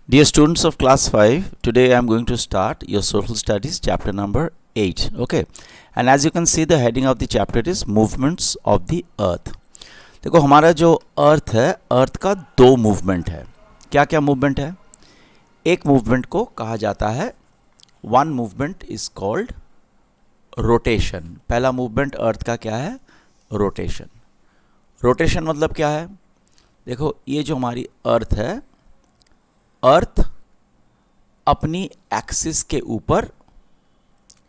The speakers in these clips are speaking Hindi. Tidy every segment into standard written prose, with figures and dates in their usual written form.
Dear students of class 5, today I am going to start your social studies chapter number 8. Okay, and as you can see the heading of the chapter is movements of the earth. देखो हमारा जो अर्थ है, अर्थ का दो मूवमेंट है. क्या क्या मूवमेंट है? एक मूवमेंट को कहा जाता है, one movement is called rotation. पहला मूवमेंट अर्थ का क्या है? रोटेशन. रोटेशन मतलब क्या है? देखो ये जो हमारी अर्थ है, अर्थ अपनी एक्सिस के ऊपर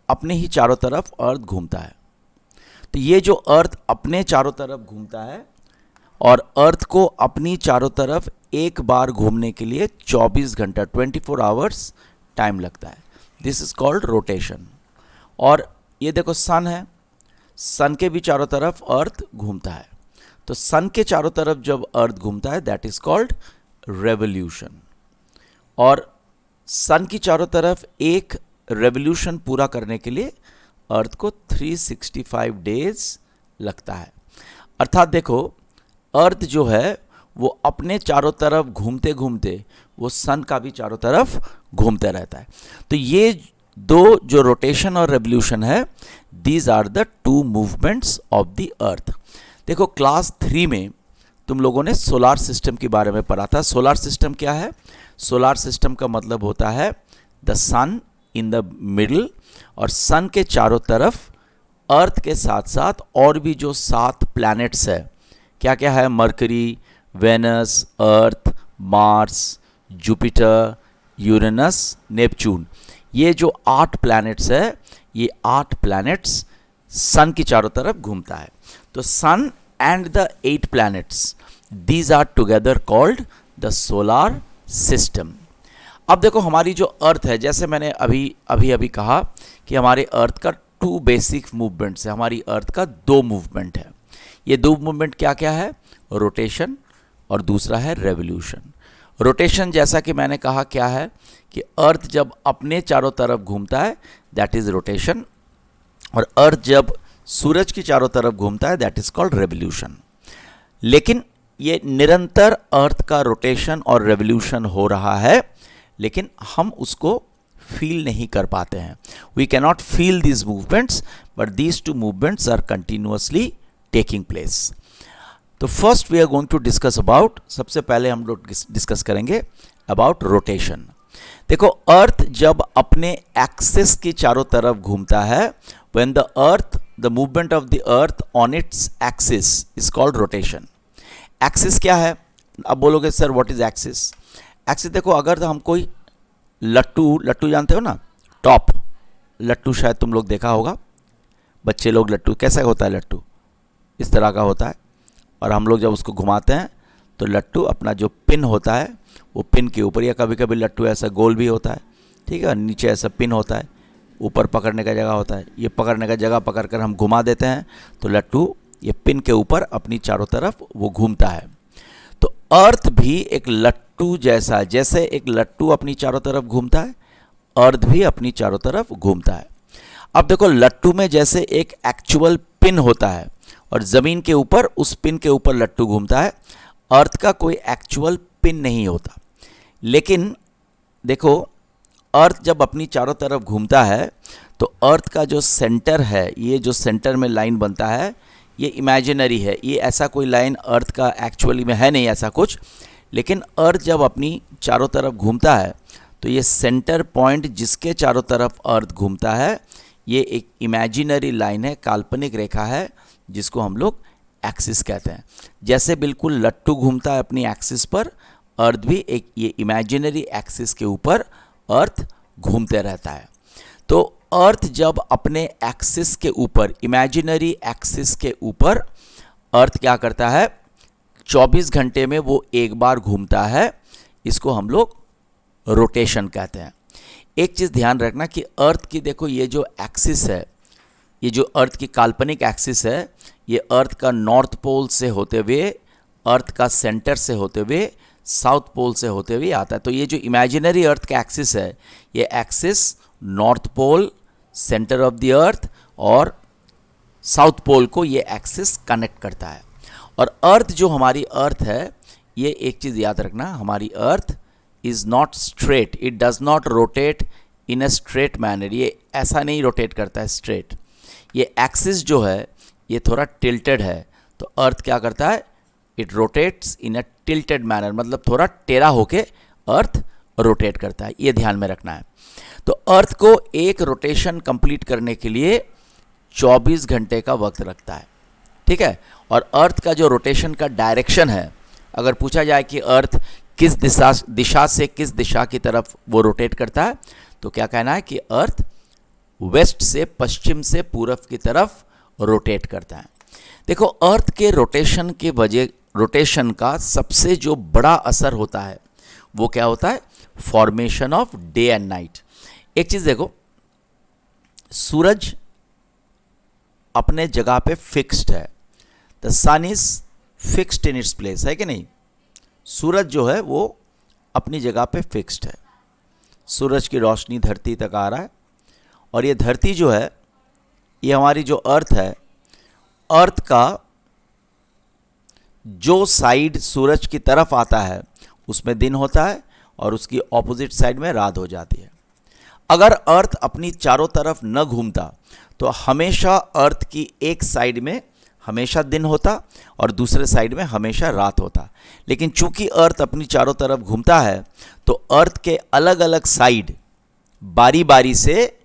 अपने ही चारों तरफ अर्थ घूमता है. तो ये जो अर्थ अपने चारों तरफ घूमता है और अर्थ को अपनी चारों तरफ एक बार घूमने के लिए 24 घंटा 24 आवर्स टाइम लगता है. This is called rotation. और ये देखो सन है, सन के भी चारों तरफ अर्थ घूमता है. तो सन के चारों तरफ जब अर्थ घूमता है दैट इज कॉल्ड रेवोल्यूशन. और सन की चारों तरफ एक रेवोल्यूशन पूरा करने के लिए अर्थ को 365 डेज लगता है. अर्थात देखो अर्थ जो है वो अपने चारों तरफ घूमते घूमते वो सन का भी चारों तरफ घूमते रहता है. तो ये दो जो रोटेशन और रेवोल्यूशन है, these are the two movements of the earth. देखो क्लास 3 में तुम लोगों ने सोलार सिस्टम के बारे में पढ़ा था. सोलार सिस्टम क्या है? सोलार सिस्टम का मतलब होता है the sun in the middle, और सन के चारों तरफ अर्थ के साथ साथ और भी जो 7 प्लैनेट्स है. क्या क्या है? मरकरी, वेनस, अर्थ, मार्स, जुपिटर, यूरेनस, नेपच्यून. ये जो 8 प्लैनेट्स है, ये 8 प्लैनेट्स सन की चारों तरफ घूमता है. तो sun and the 8 planets, these are together called the solar system. अब देखो हमारी जो अर्थ है, जैसे मैंने अभी कहा कि हमारे अर्थ का 2 बेसिक मूवमेंट्स है. हमारी अर्थ का 2 मूवमेंट है. ये 2 मूवमेंट क्या क्या है? रोटेशन और दूसरा है रेवोल्यूशन. रोटेशन जैसा कि मैंने कहा क्या है कि अर्थ जब अपने चारों तरफ घूमता है दैट इज रोटेशन, और अर्थ जब सूरज की चारों तरफ घूमता है दैट इज कॉल्ड रेवोल्यूशन. लेकिन ये निरंतर अर्थ का रोटेशन और रेवोल्यूशन हो रहा है, लेकिन हम उसको फील नहीं कर पाते हैं. We can not feel these movements, but these 2 movements are continuously taking place. तो first we are going to discuss about, सबसे पहले हम लोग डिस्कस करेंगे अबाउट रोटेशन. देखो अर्थ जब अपने एक्सिस की चारों तरफ घूमता है, when the earth, the movement of the earth on its axis is called rotation. Axis क्या है? अब बोलोगे sir what is axis? Axis देखो, अगर हम कोई लट्टू जानते हो ना, टॉप लट्टू, शायद तुम लोग देखा होगा. बच्चे लोग लट्टू, कैसा होता है लट्टू? इस तरह का होता है. और हम लोग जब उसको घुमाते हैं तो लट्टू अपना जो पिन होता है वो पिन के ऊपर, या कभी कभी लट्टू ऐसा गोल भी होता है, ठीक है, नीचे ऐसा पिन होता है, ऊपर पकड़ने का जगह होता है. ये पकड़ने का जगह पकड़ कर हम घुमा देते हैं तो लट्टू ये पिन के ऊपर अपनी चारों तरफ वो घूमता है. तो अर्थ भी एक लट्टू जैसा, जैसे एक लट्टू अपनी चारों तरफ घूमता है, अर्थ भी अपनी चारों तरफ घूमता है. अब देखो लट्टू में जैसे एक एक्चुअल पिन होता है और ज़मीन के ऊपर उस पिन के ऊपर लट्टू घूमता है, अर्थ का कोई एक्चुअल पिन नहीं होता. लेकिन देखो अर्थ जब अपनी चारों तरफ घूमता है तो अर्थ का जो सेंटर है, ये जो सेंटर में लाइन बनता है, ये इमेजिनरी है. ये ऐसा कोई लाइन अर्थ का एक्चुअली में है नहीं ऐसा कुछ. लेकिन अर्थ जब अपनी चारों तरफ घूमता है तो ये सेंटर पॉइंट जिसके चारों तरफ अर्थ घूमता है, ये एक इमेजिनरी लाइन है, काल्पनिक रेखा है, जिसको हम लोग एक्सिस कहते हैं. जैसे बिल्कुल लट्टू घूमता है अपनी एक्सिस पर, अर्थ भी एक ये इमेजिनरी एक्सिस के ऊपर अर्थ घूमते रहता है. तो अर्थ जब अपने एक्सिस के ऊपर, इमेजिनरी एक्सिस के ऊपर अर्थ क्या करता है? 24 घंटे में वो एक बार घूमता है. इसको हम लोग रोटेशन कहते हैं. एक चीज़ ध्यान रखना कि अर्थ की देखो ये जो एक्सिस है, ये जो अर्थ की काल्पनिक एक्सिस है, ये अर्थ का नॉर्थ पोल से होते हुए, अर्थ का सेंटर से होते हुए, साउथ पोल से होते हुए आता है. तो ये जो इमेजिनरी अर्थ का एक्सिस है, ये axis north pole, centre of the earth और साउथ पोल को ये एक्सिस कनेक्ट करता है. और अर्थ जो हमारी अर्थ है, ये एक चीज़ याद रखना, हमारी earth is not straight, it does not rotate in a straight manner, ये ऐसा नहीं रोटेट करता है स्ट्रेट, ये एक्सिस जो है ये थोड़ा टिल्टेड है, तो अर्थ क्या करता है, it rotates in a tilted manner, मतलब थोड़ा टेढ़ा होके अर्थ रोटेट करता है, ये ध्यान में रखना है। तो अर्थ को एक रोटेशन कंप्लीट करने के लिए 24 घंटे का वक्त लगता है, ठीक है। और अर्थ का जो रोटेशन का डायरेक्शन है, अगर पूछा जाए कि अर्थ किस दिशा से किस दिशा की तरफ वो रोटेट करता है, तो क्या कहना है कि अर्थ वेस्ट से पश्चिम से पूरब की तरफ रोटेट करता है। देखो, अर्थ के रोटेशन के वजह, रोटेशन का सबसे जो बड़ा असर होता है वो क्या होता है, formation of day and night. एक चीज देखो, सूरज अपने जगह पे फिक्स्ड है, the sun is fixed in its place, है कि नहीं। सूरज जो है वो अपनी जगह पे फिक्स्ड है, सूरज की रोशनी धरती तक आ रहा है, और ये धरती जो है, ये हमारी जो अर्थ है, अर्थ का जो साइड सूरज की तरफ आता है उसमें दिन होता है, और उसकी ऑपोजिट साइड में रात हो जाती है। अगर अर्थ अपनी चारों तरफ न घूमता तो हमेशा अर्थ की एक साइड में हमेशा दिन होता और दूसरे साइड में हमेशा रात होता। लेकिन चूंकि अर्थ अपनी चारों तरफ घूमता है, तो अर्थ के अलग अलग साइड बारी बारी से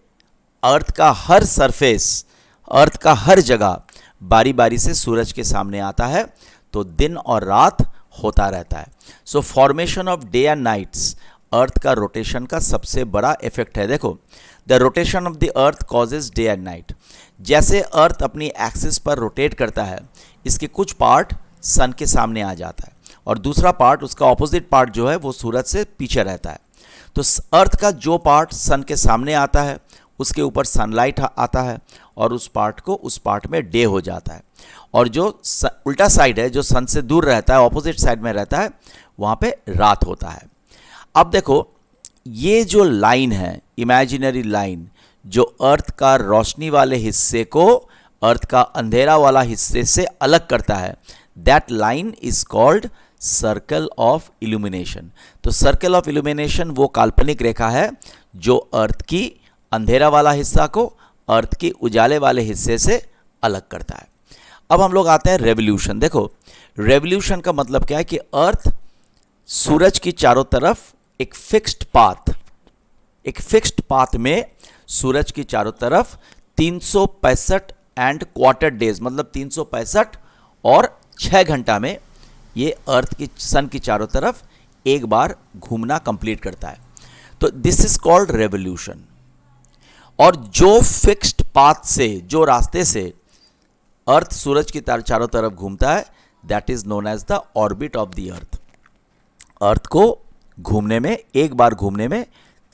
अर्थ का हर सरफेस, अर्थ का हर जगह बारी बारी से सूरज के सामने आता है, तो दिन और रात होता रहता है। So formation of day and nights earth का रोटेशन का सबसे बड़ा इफेक्ट है। देखो, the rotation of the earth causes day and night. जैसे अर्थ अपनी एक्सिस पर रोटेट करता है, इसके कुछ पार्ट सन के सामने आ जाता है और दूसरा पार्ट, उसका ऑपोजिट पार्ट जो है वो सूरज से पीछे रहता है। तो अर्थ का जो पार्ट सन के सामने आता है उसके ऊपर सनलाइट आता है और उस पार्ट में डे हो जाता है, और जो उल्टा साइड है, जो सन से दूर रहता है, ऑपोजिट साइड में रहता है, वहाँ पे रात होता है। अब देखो, ये जो लाइन है, इमेजिनरी लाइन, जो अर्थ का रोशनी वाले हिस्से को अर्थ का अंधेरा वाला हिस्से से अलग करता है, that line is called circle of illumination. तो सर्कल ऑफ इल्यूमिनेशन वो काल्पनिक रेखा है जो अर्थ की अंधेरा वाला हिस्सा को अर्थ की उजाले वाले हिस्से से अलग करता है। अब हम लोग आते हैं रेवोल्यूशन। देखो, रेवोल्यूशन का मतलब क्या है कि अर्थ सूरज की चारों तरफ एक फिक्स्ड पाथ में सूरज की चारों तरफ 365 एंड क्वार्टर डेज, मतलब 365 और 6 घंटा में ये अर्थ की सन की चारों तरफ एक बार घूमना कंप्लीट करता है। तो दिस इज कॉल्ड रेवोल्यूशन। और जो फिक्स्ड पाथ से, जो रास्ते से अर्थ सूरज की चारों तरफ घूमता है, that is known as the orbit of the earth. Earth को घूमने में, एक बार घूमने में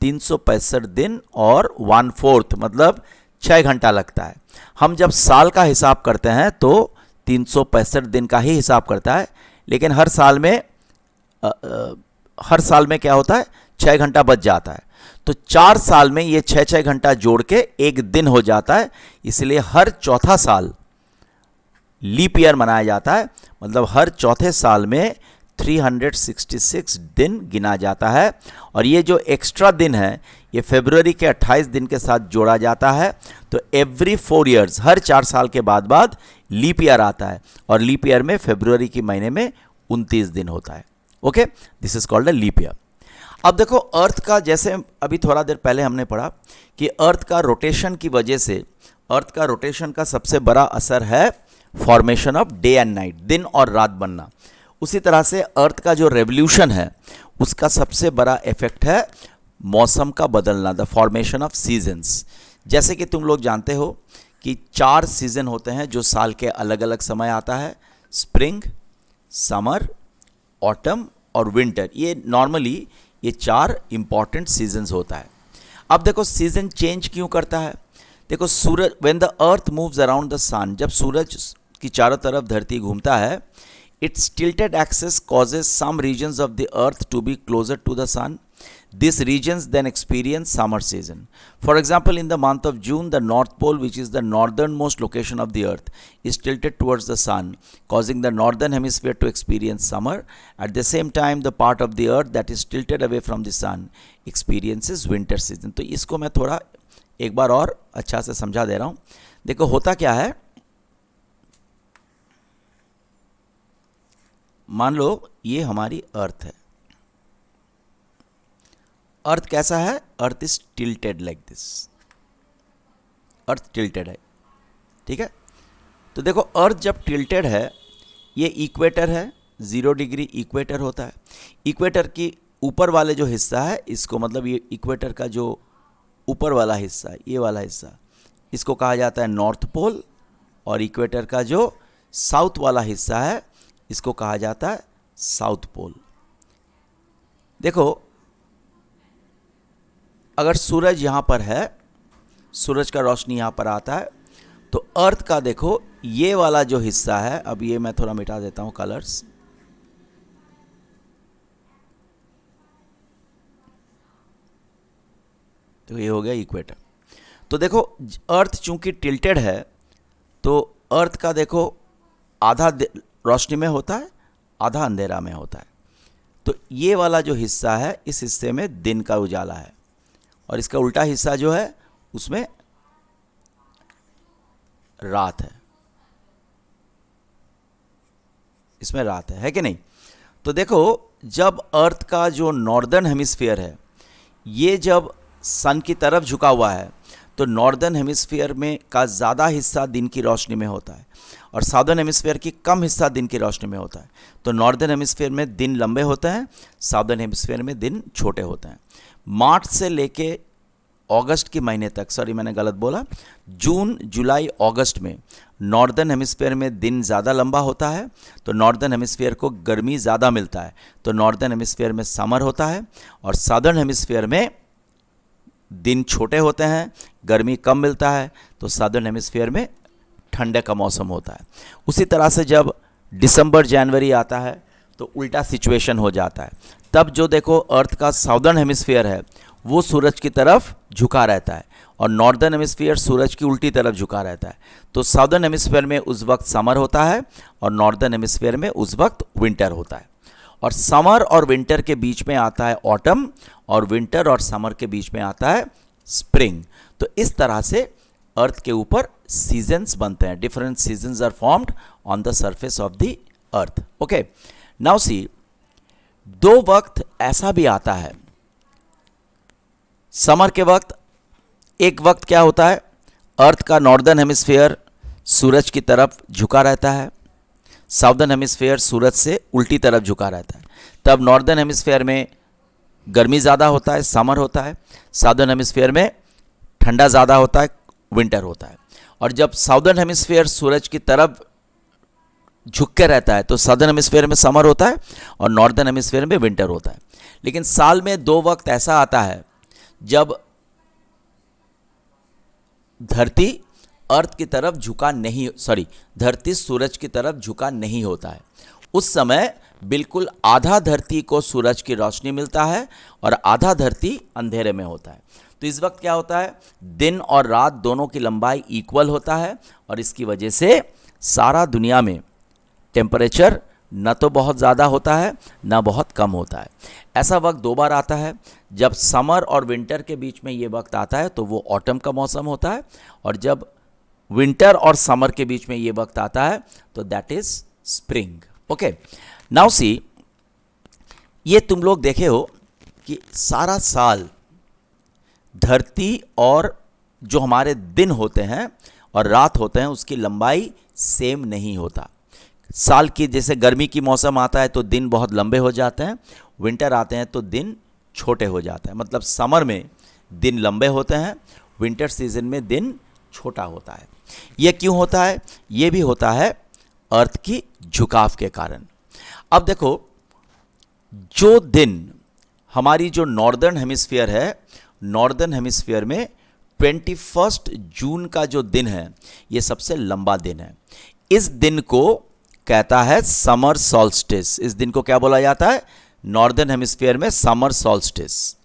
365 दिन और 1/4 मतलब 6 घंटा लगता है। हम जब साल का हिसाब करते हैं तो 365 दिन का ही हिसाब करता है, लेकिन हर साल में क्या होता है, 6 घंटा बच जाता है। तो 4 साल में ये 6-6 घंटा जोड़ के एक दिन हो जाता है, इसलिए हर चौथा साल लीप ईयर मनाया जाता है, मतलब हर चौथे साल में 366 दिन गिना जाता है। और ये जो एक्स्ट्रा दिन है, ये फरवरी के 28 दिन के साथ जोड़ा जाता है। तो एवरी 4 ईयर्स, हर 4 साल के बाद लीप ईयर आता है, और लीप ईयर में फरवरी के महीने में 29 दिन होता है। Okay, this is called a leap year. अब देखो, अर्थ का, जैसे अभी थोड़ा देर पहले हमने पढ़ा कि अर्थ का रोटेशन की वजह से, अर्थ का रोटेशन का सबसे बड़ा असर है formation of day and night, दिन और रात बनना। उसी तरह से अर्थ का जो रेवोल्यूशन है उसका सबसे बड़ा इफेक्ट है मौसम का बदलना, द फॉर्मेशन ऑफ सीजन्स। जैसे कि तुम लोग जानते हो कि 4 सीजन होते हैं जो साल के अलग अलग समय आता है, स्प्रिंग, समर, ऑटम और विंटर। ये नॉर्मली ये 4 इंपॉर्टेंट सीजन्स होता है। अब देखो, सीजन चेंज क्यों करता है। देखो, सूरज, when the earth moves around the sun, जब सूरज की चारों तरफ धरती घूमता है, its tilted axis causes some regions of the earth to be closer to the sun These regions then experience summer season. For example, in the month of June, the North Pole, which is the northernmost location of the Earth, is tilted towards the sun, causing the northern hemisphere to experience summer. At the same time, the part of the Earth that is tilted away from the sun experiences winter season. तो इसको मैं थोड़ा एक बार और अच्छा से समझा दे रहा हूँ. देखो होता क्या है, मान लो ये हमारी अर्थ है. अर्थ कैसा है? Earth is tilted like this. Earth tilted है, ठीक है. तो देखो अर्थ जब टिल्टेड है, ये इक्वेटर है, 0 डिग्री इक्वेटर होता है. इक्वेटर की ऊपर वाले जो हिस्सा है इसको, मतलब ये इक्वेटर का जो ऊपर वाला हिस्सा है, ये वाला हिस्सा, इसको कहा जाता है नॉर्थ पोल. और इक्वेटर का जो साउथ वाला हिस्सा है इसको कहा जाता है साउथ पोल. देखो अगर सूरज यहाँ पर है, सूरज का रोशनी यहाँ पर आता है, तो अर्थ का देखो ये वाला जो हिस्सा है, अब ये मैं थोड़ा मिटा देता हूँ कलर्स. तो ये हो गया इक्वेटर. तो देखो अर्थ चूंकि टिल्टेड है, तो अर्थ का देखो आधा रोशनी में होता है, आधा अंधेरा में होता है. तो ये वाला जो हिस्सा है, इस हिस्से में दिन का उजाला है, और इसका उल्टा हिस्सा जो है उसमें रात है. इसमें रात है कि नहीं? तो देखो जब अर्थ का जो नॉर्दर्न हेमिस्फीयर है, ये जब सन की तरफ झुका हुआ है, तो नॉर्दर्न हेमिस्फीयर में का ज़्यादा हिस्सा दिन की रोशनी में होता है, और साउदर्न हेमिस्फीयर की कम हिस्सा दिन की रोशनी में होता है. तो नॉर्दर्न हेमिस्फीयर में दिन लंबे होते हैं, साउदर्न हेमिस्फीयर में दिन छोटे होते हैं. मार्च से लेके अगस्त के महीने तक, सॉरी मैंने गलत बोला, जून जुलाई अगस्त में नॉर्दर्न हेमिस्फीयर में दिन ज़्यादा लंबा होता है, तो नॉर्दर्न हेमिस्फीयर को गर्मी ज़्यादा मिलता है, तो नॉर्दर्न हेमिस्फीयर में समर होता है. और साउदर्न हेमिस्फीयर में दिन छोटे होते हैं, गर्मी कम मिलता है, तो साउदर्न हेमिस्फीयर में ठंडे का मौसम होता है. उसी तरह से जब दिसंबर जनवरी आता है तो उल्टा सिचुएशन हो जाता है. तब जो देखो अर्थ का साउदर्न हेमिस्फीयर है वो सूरज की तरफ झुका रहता है, और नॉर्दर्न हेमिस्फीयर सूरज की उल्टी तरफ झुका रहता है. तो साउदर्न हेमिस्फीयर में उस वक्त समर होता है, और नॉर्दर्न हेमिस्फीयर में उस वक्त विंटर होता है. और समर और विंटर के बीच में आता है ऑटम, और विंटर और समर के बीच में आता है स्प्रिंग. तो इस तरह से अर्थ के ऊपर सीजन्स बनते हैं. Different seasons are formed on the surface of the earth. Okay, now see, दो वक्त ऐसा भी आता है समर के वक्त. एक वक्त क्या होता है, अर्थ का नॉर्दर्न हेमिस्फीयर सूरज की तरफ झुका रहता है, साउदर्न हेमिस्फीयर सूरज से उल्टी तरफ झुका रहता है. तब नॉर्दर्न हेमिस्फीयर में गर्मी ज़्यादा होता है, समर होता है. साउदर्न हेमिस्फीयर में ठंडा ज़्यादा होता है, विंटर होता है. और जब साउदर्न हेमिस्फीयर सूरज की तरफ झुक के रहता है, तो साउदर्न हेमिस्फीयर में समर होता है, और नॉर्दर्न हेमिस्फीयर में विंटर होता है. लेकिन साल में दो वक्त ऐसा आता है जब धरती अर्थ की तरफ झुका नहीं, धरती सूरज की तरफ झुका नहीं होता है. उस समय बिल्कुल आधा धरती को सूरज की रोशनी मिलता है, और आधा धरती अंधेरे में होता है. तो इस वक्त क्या होता है, दिन और रात दोनों की लंबाई इक्वल होता है, और इसकी वजह से सारा दुनिया में टेम्परेचर न तो बहुत ज़्यादा होता है, न बहुत कम होता है. ऐसा वक्त दो बार आता है. जब समर और विंटर के बीच में ये वक्त आता है तो वो ऑटम का मौसम होता है, और जब विंटर और समर के बीच में ये वक्त आता है तो that is spring. Okay, now सी, ये तुम लोग देखे हो कि सारा साल धरती और जो हमारे दिन होते हैं और रात होते हैं उसकी लंबाई सेम नहीं होता. साल की जैसे गर्मी की मौसम आता है तो दिन बहुत लंबे हो जाते हैं, विंटर आते हैं तो दिन छोटे हो जाते हैं. मतलब समर में दिन लंबे होते हैं, विंटर सीजन में दिन छोटा होता है. ये क्यों होता है? ये भी होता है अर्थ की झुकाव के कारण. अब देखो, जो दिन हमारी जो नॉर्दर्न हेमिस्फीयर है, नॉर्दर्न हेमिस्फीयर में 21 जून का जो दिन है ये सबसे लंबा दिन है. इस दिन को कहता है समर सॉल्स्टिस. इस दिन को क्या बोला जाता है? नॉर्दर्न हेमिस्फीयर में समर सॉल्स्टिस।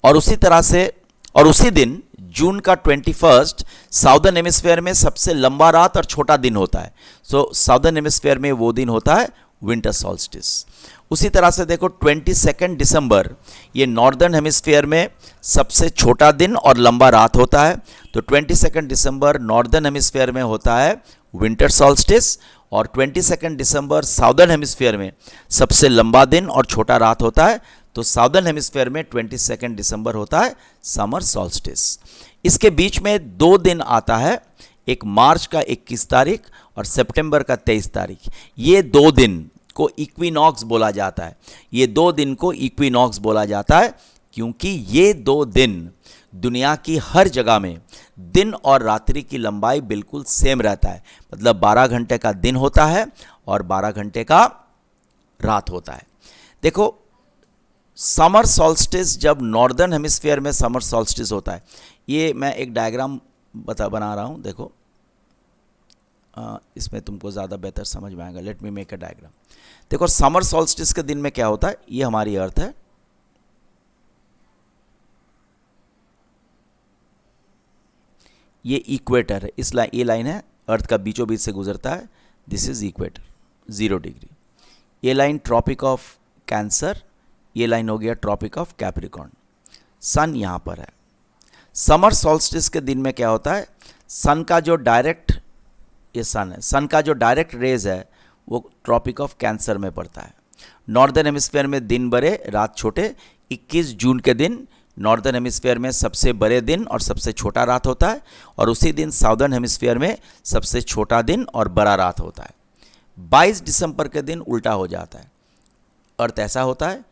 और उसी तरह से और उसी दिन जून का 21 साउदर्न हेमिस्फीयर में सबसे लंबा रात और छोटा दिन होता है। सो साउदर्न हेमिस्फीयर में वो दिन होता है विंटर सॉल्स्टिस। उसी तरह से देखो 22 दिसंबर ये नॉर्दर्न हेमिस्फीयर में सबसे छोटा दिन और लंबा रात होता है। तो 22 दिसंबर नॉर्दर्न हेमिस्फीयर में होता है विंटर सॉल्स्टिस, और 22 दिसंबर साउदर्न हेमिस्फीयर में सबसे लंबा दिन और छोटा रात होता है। तो साउदर्न हेमिस्फीयर में 22 दिसंबर होता है समर सॉल्स्टिस। इसके बीच में 2 दिन आता है, एक मार्च का 21 तारीख और सितंबर का 23 तारीख। ये 2 दिन को इक्विनॉक्स बोला जाता है। ये 2 दिन को इक्विनॉक्स बोला जाता है क्योंकि ये 2 दिन दुनिया की हर जगह में दिन और रात्रि की लंबाई बिल्कुल सेम रहता है। मतलब 12 घंटे का दिन होता है और 12 घंटे का रात होता है। देखो समर सॉल्स्टिस, जब नॉर्दर्न हेमिस्फीयर में समर सॉल्स्टिस होता है, ये मैं एक डायग्राम बना रहा हूँ। देखो इसमें तुमको ज़्यादा बेहतर समझ में आएगा। Let me make a diagram. देखो समर सॉल्स्टिस के दिन में क्या होता है, ये हमारी अर्थ है, ये इक्वेटर है। ये लाइन है, अर्थ का बीचों बीच से गुजरता है। This is equator 0 degree. ये लाइन ट्रॉपिक ऑफ कैंसर, ये लाइन हो गया ट्रॉपिक ऑफ कैप्रिकॉर्न। सन यहाँ पर है। समर सॉल्स्टिस के दिन में क्या होता है, सन का जो डायरेक्ट, ये सन है, सन का जो डायरेक्ट रेज है वो ट्रॉपिक ऑफ कैंसर में पड़ता है। नॉर्दर्न हेमिस्फीयर में दिन बड़े रात छोटे। 21 जून के दिन नॉर्दर्न हेमिस्फीयर में सबसे बड़े दिन और सबसे छोटा रात होता है, और उसी दिन साउदर्न हेमिस्फीयर में सबसे छोटा दिन और बड़ा रात होता है। 22 दिसंबर के दिन उल्टा हो जाता है। अर्थ ऐसा होता है,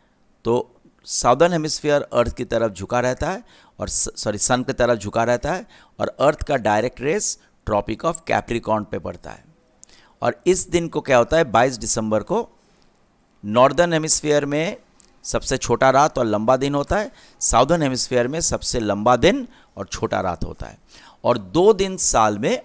तो साउदर्न हेमिस्फीयर अर्थ की तरफ झुका रहता है और सन की तरफ झुका रहता है, और अर्थ का direct rays tropic of Capricorn पे पड़ता है। और इस दिन को क्या होता है, 22 दिसंबर को नॉर्दर्न हेमिस्फीयर में सबसे छोटा रात और लंबा दिन होता है, साउदर्न हेमिस्फीयर में सबसे लंबा दिन और छोटा रात होता है। और 2 दिन साल में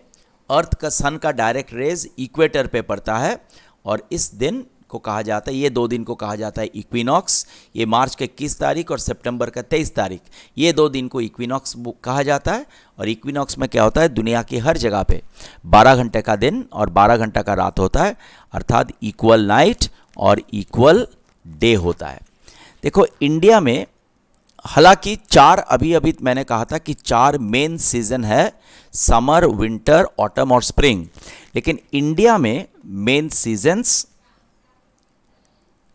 अर्थ का सन का डायरेक्ट रेज इक्वेटर पे पड़ता है, और इस दिन को कहा जाता है, ये 2 दिन को कहा जाता है इक्विनॉक्स। ये मार्च के 21 तारीख और सितंबर का 23 तारीख, ये 2 दिन को इक्विनॉक्स कहा जाता है। और इक्विनॉक्स में क्या होता है, दुनिया की हर जगह पे 12 घंटे का दिन और 12 घंटे का रात होता है, अर्थात इक्वल नाइट और इक्वल डे होता है। देखो इंडिया में हालांकि 4, अभी मैंने कहा था कि 4 मेन सीजन है, समर, विंटर, ऑटम और स्प्रिंग। लेकिन इंडिया में मेन सीजन्स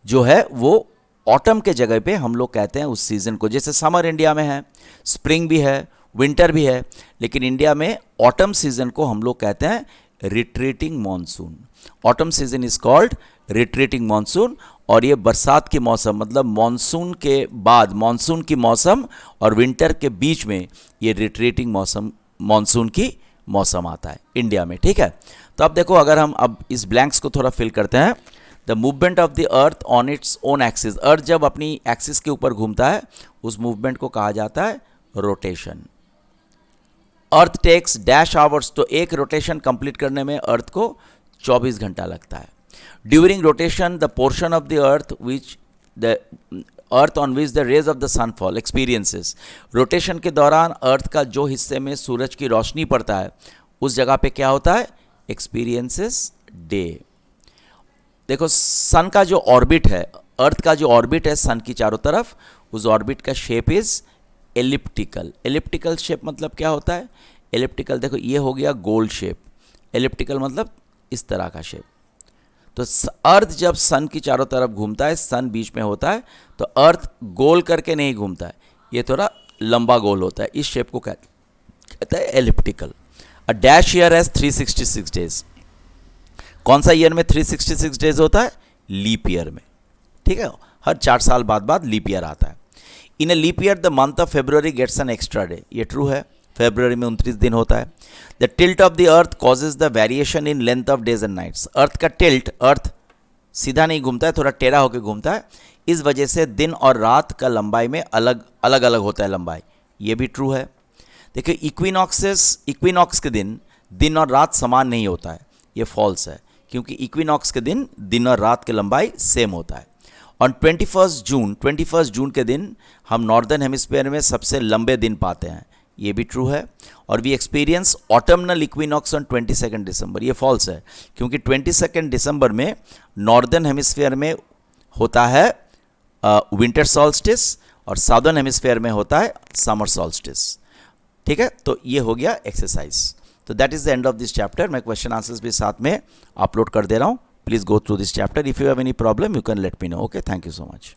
जो है वो ऑटम के जगह पे हम लोग कहते हैं उस सीज़न को। जैसे समर इंडिया में है, स्प्रिंग भी है, विंटर भी है, लेकिन इंडिया में ऑटम सीज़न को हम लोग कहते हैं retreating monsoon. Autumn season is called retreating monsoon. और ये बरसात की मौसम, मतलब मॉनसून के बाद, मॉनसून की मौसम और विंटर के बीच में ये रिट्रीटिंग मौसम, मॉनसून की मौसम आता है इंडिया में। ठीक है, तो अब देखो, अगर हम अब इस ब्लैंक्स को थोड़ा फिल करते हैं। The movement of the earth on its own axis. Earth जब अपनी एक्सिस के ऊपर घूमता है उस मूवमेंट को कहा जाता है rotation. Earth takes dash hours, तो एक रोटेशन कंप्लीट करने में अर्थ को 24 घंटा लगता है। During rotation the portion of the earth which the earth on which the rays of the sun fall experiences. Rotation के दौरान अर्थ का जो हिस्से में सूरज की रोशनी पड़ता है उस जगह पे क्या होता है, एक्सपीरियंसेस डे। देखो सन का जो ऑर्बिट है, अर्थ का जो ऑर्बिट है सन की चारों तरफ, उस ऑर्बिट का shape is elliptical. Elliptical shape मतलब क्या होता है, एलिप्टिकल देखो ये हो गया गोल शेप, एलिप्टिकल मतलब इस तरह का शेप। तो अर्थ जब सन की चारों तरफ घूमता है, सन बीच में होता है, तो अर्थ गोल करके नहीं घूमता है, ये थोड़ा लंबा गोल होता है। इस शेप को कहते हैं elliptical. A dash year has 366 days. कौन सा ईयर में 366 डेज होता है, लीप ईयर में। ठीक है, हर 4 साल बाद लीप ईयर आता है। In a leap year the month of February gets an extra day. ये ट्रू है, फरवरी में 29 दिन होता है। The tilt of the earth causes the variation in length of days and nights. Earth का टिल्ट, अर्थ सीधा नहीं घूमता है, थोड़ा टेढ़ा होकर घूमता है, इस वजह से दिन और रात का लंबाई में अलग अलग होता है लंबाई। ये भी ट्रू है। देखिए इक्विनॉक्स के दिन और रात समान नहीं होता है, ये फॉल्स है, क्योंकि इक्विनॉक्स के दिन और रात की लंबाई सेम होता है। ऑन 21 जून के दिन हम नॉर्दर्न हेमिस्फीयर में सबसे लंबे दिन पाते हैं, ये भी ट्रू है। और we experience autumnal equinox on 22 दिसंबर, ये फॉल्स है, क्योंकि 22 दिसंबर में नॉर्दर्न हेमिस्फीयर में होता है विंटर सॉल्स्टिस और साउदर्न हेमिस्फीयर में होता है समर सॉल्स्टिस। ठीक है, तो ये हो गया एक्सरसाइज। तो that is the end of this chapter. मैं क्वेश्चन आंसर्स भी साथ में अपलोड कर दे रहा हूँ। Please go through this chapter. If you have any problem you can let me know. Okay, thank you so much.